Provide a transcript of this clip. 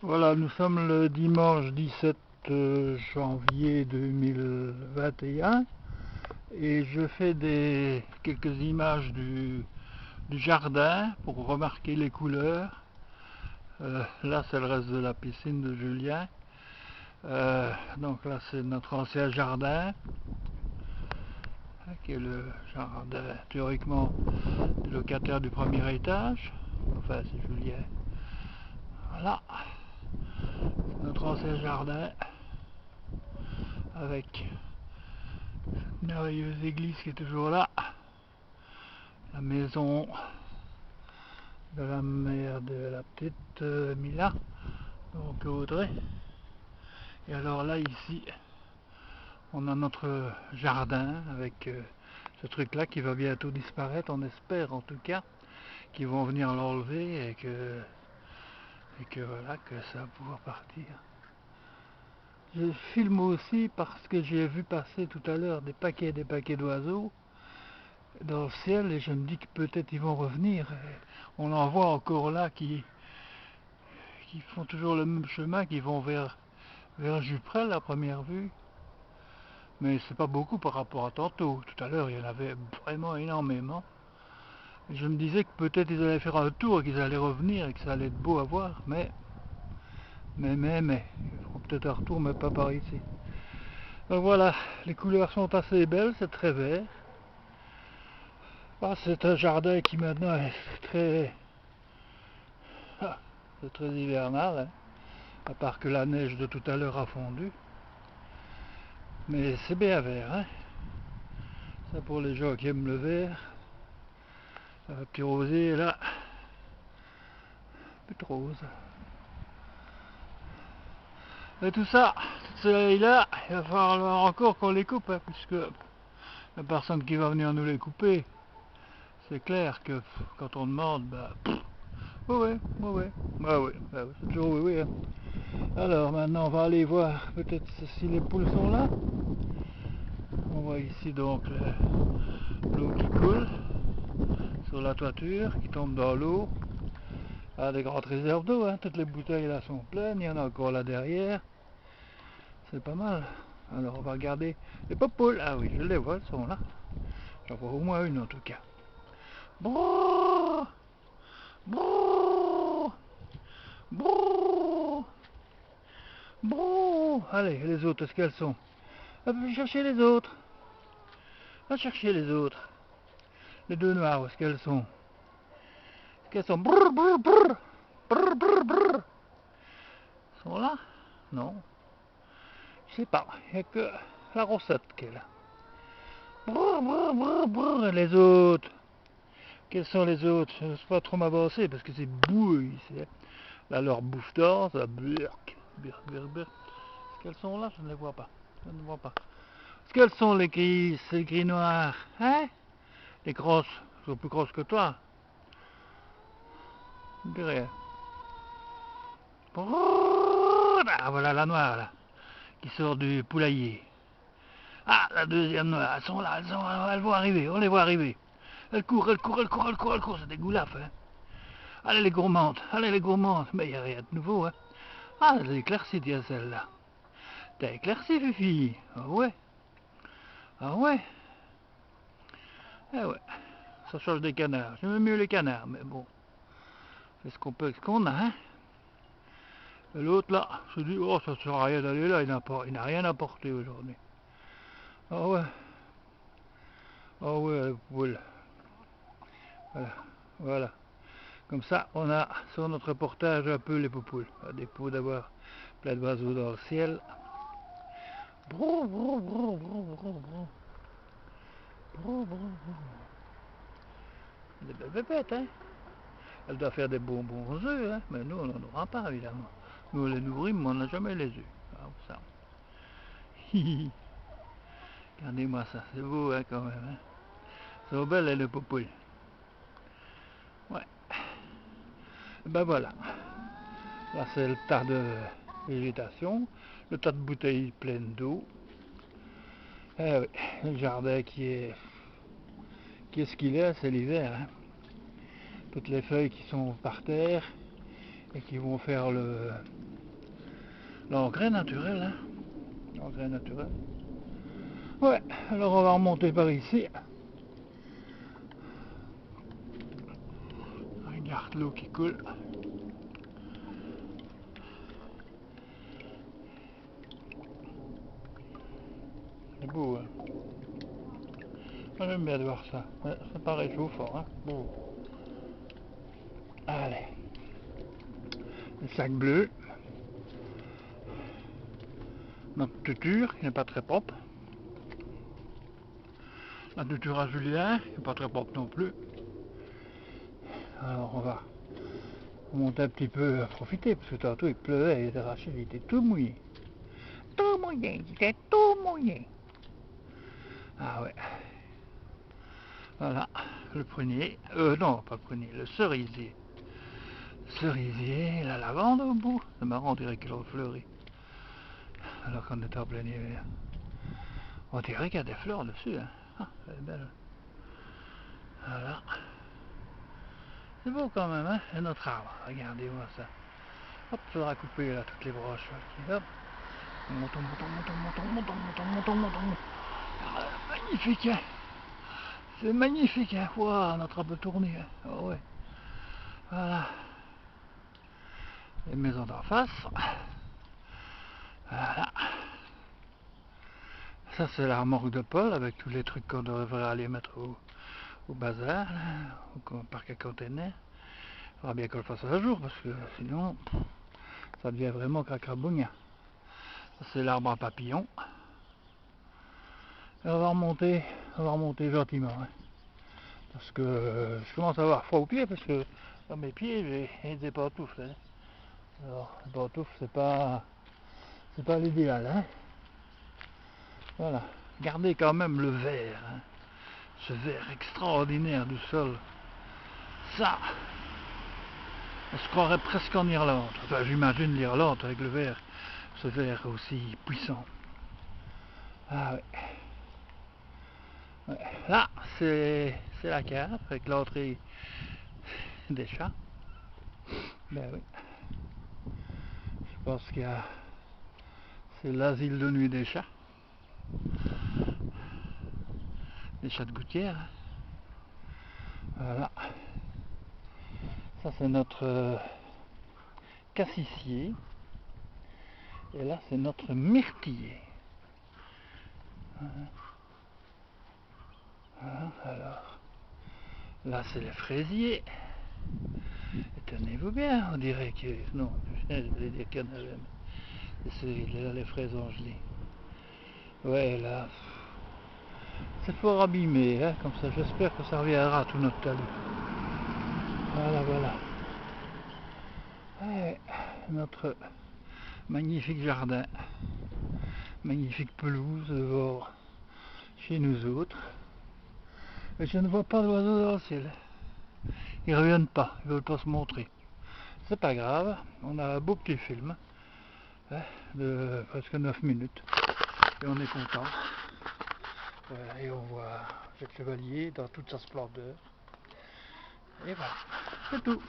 Voilà, nous sommes le dimanche 17 janvier 2021 et je fais quelques images du jardin pour remarquer les couleurs. Là, c'est le reste de la piscine de Julien. Donc là, c'est notre ancien jardin, qui est le jardin théoriquement du locataire du premier étage. Enfin, c'est Julien. Voilà, notre ancien jardin avec une merveilleuse église qui est toujours là, la maison de la mère de la petite Mila, donc Audrey. Et alors là, ici, on a notre jardin avec ce truc là qui va bientôt disparaître, on espère en tout cas, qu'ils vont venir l'enlever et que voilà, que ça va pouvoir partir. Je filme aussi parce que j'ai vu passer tout à l'heure des paquets d'oiseaux dans le ciel et je me dis que peut-être ils vont revenir. Et on en voit encore là qui font toujours le même chemin, qui vont vers Juprel à première vue. Mais c'est pas beaucoup par rapport à tantôt. Tout à l'heure, il y en avait vraiment énormément. Et je me disais que peut-être ils allaient faire un tour et qu'ils allaient revenir et que ça allait être beau à voir, mais. Ils feront peut-être un retour, mais pas par ici. Donc voilà, les couleurs sont assez belles, c'est très vert. Ah, c'est un jardin qui maintenant est très, c'est très hivernal, hein, à part que la neige de tout à l'heure a fondu. Mais c'est bien vert, hein. Ça pour les gens qui aiment le vert. Un petit rosier là, un peu de rose. Et tout ça, toutes ces là, il va falloir encore qu'on les coupe, hein, puisque la personne qui va venir nous les couper, c'est clair que quand on demande, bah, c'est toujours oui, hein. Alors maintenant on va aller voir peut-être si les poules sont là. On voit ici donc l'eau qui coule sur la toiture, qui tombe dans l'eau. Ah, des grandes réserves d'eau, hein. Toutes les bouteilles là sont pleines, il y en a encore là derrière. C'est pas mal. Alors on va regarder les popoules. Ah oui, je les vois, elles sont là. J'en vois au moins une en tout cas. Brrr, brrr, brrr, brrr. Allez, les autres, est-ce qu'elles sont? Va chercher les autres. Va chercher les autres. Les deux noires, où est-ce qu'elles sont? Est-ce qu'elles sont? Brrr, brrr, brrr. Brrr, brrr, brrr. Elles sont là? Non. Je sais pas. Il n'y a que la Rosette qui est là. Brrr, brrr, brrr, brrr. Les autres. Quels sont les autres? Je ne sais pas trop m'avancer parce que c'est boueux ici. Là, leur bouffe d'or, ça burk. Est-ce qu'elles sont là? Je ne les vois pas. Je ne vois pas. Est-ce qu'elles sont les gris noirs? Hein? Les grosses. Elles sont plus grosses que toi. Derrière. Ah, voilà la noire là, qui sort du poulailler. Ah, la deuxième noire, elles sont là, elles vont arriver, on les voit arriver. Elles courent, c'est des goulafes, hein. Allez les gourmandes, mais il n'y a rien de nouveau, hein. Ah, elle est éclaircie, tiens, celle-là. T'as éclairci, Fifi? Ah ouais? Ah ouais? Ah ouais, ça change des canards. J'aime mieux les canards, mais bon, c'est ce qu'on peut, ce qu'on a, hein. Et l'autre là, se dit, oh, ça sert à rien d'aller là, il n'a rien apporté aujourd'hui. Ah ouais, ah ouais, les poules. Voilà, voilà. Comme ça, on a sur notre reportage un peu les poupoules. À défaut d'avoir plein d'oiseaux dans le ciel. Brou, brou, brou, brou, brou, brou. Brou, brou, brou. Des belles pépettes, hein. Elle doit faire des bonbons œufs, hein. Mais nous, on n'en aura pas, évidemment. Nous, on les nourrit, mais on n'a jamais les œufs. Ah, ça. Regardez-moi ça, c'est beau, hein, quand même, hein. C'est sont belles, les poupoules. Ouais. Ben voilà. Là, c'est le tas de végétation, le tas de bouteilles pleines d'eau. Eh oui, le jardin qui est ce qu'il est, c'est l'hiver, hein. Toutes les feuilles qui sont par terre et qui vont faire L'engrais naturel, hein. L'engrais naturel. Ouais, alors on va remonter par ici. Regarde l'eau qui coule. C'est beau, hein. Moi, j'aime bien de voir ça. Ouais, ça paraît chaud fort, hein. Beau. Allez. Le sac bleu. Notre tuture, qui n'est pas très propre. La tuture à Julien, qui n'est pas très propre non plus. Alors on va monter un petit peu à profiter, parce que tantôt il pleuvait, il était Rachel, il était tout mouillé. Tout mouillé, il était tout mouillé. Ah ouais. Voilà, le prunier. Non, pas le prunier, le cerisier. Le cerisier, la lavande au bout. C'est marrant, on dirait qu'il a fleuri. Alors qu'on était en plein hiver. On dirait qu'il y a des fleurs dessus. Hein. Ah, elle est belle. Voilà. C'est beau quand même, hein, et notre arbre. Regardez-moi ça. Hop, il faudra couper là toutes les branches. Hop. Montons, montons, montons, montons, montons, montons, montons, montons. Ah, magnifique, hein. C'est magnifique, hein. Waouh, notre arbre tourné. Hein. Oh, ouais. Voilà. Les maisons d'en face. Voilà. Ça c'est la remorque de Paul avec tous les trucs qu'on devrait aller mettre au bazar, là, au parc à containers. Il faudra bien qu'on le fasse un jour parce que sinon ça devient vraiment cracrabougnat. Ça c'est l'arbre à papillons. Et on va remonter gentiment. Hein, parce que je commence à avoir froid aux pieds parce que dans mes pieds j'ai des pantoufles. Hein. Alors les pantoufles c'est pas l'idéal. Hein. Voilà. Gardez quand même le vert. Hein. Ce vert extraordinaire du sol. Ça, on se croirait presque en Irlande. Enfin, j'imagine l'Irlande avec le vert, ce vert aussi puissant. Ah ouais. Ouais. Là, c'est la cave avec l'entrée des chats. Ben oui. Je pense qu'il y a... C'est l'asile de nuit des chats. Des chats de gouttière. Voilà. Ça, c'est notre cassissier. Et là, c'est notre myrtiller. Voilà, alors, là, c'est les fraisiers. Et tenez-vous bien, on dirait que... Non, je vais dire qu'il y en avait. C'est là, les fraises Angelis. Ouais, là, c'est fort abîmé, hein, comme ça, j'espère que ça reviendra tout notre talus. Voilà, voilà. Ouais, notre magnifique jardin, magnifique pelouse dehors chez nous autres. Et je ne vois pas d'oiseaux dans le ciel. Ils reviennent pas, ils veulent pas se montrer. C'est pas grave, on a un beau petit film hein, de presque 9 minutes et on est content. Voilà, et on voit le chevalier dans toute sa splendeur. Et voilà, c'est tout.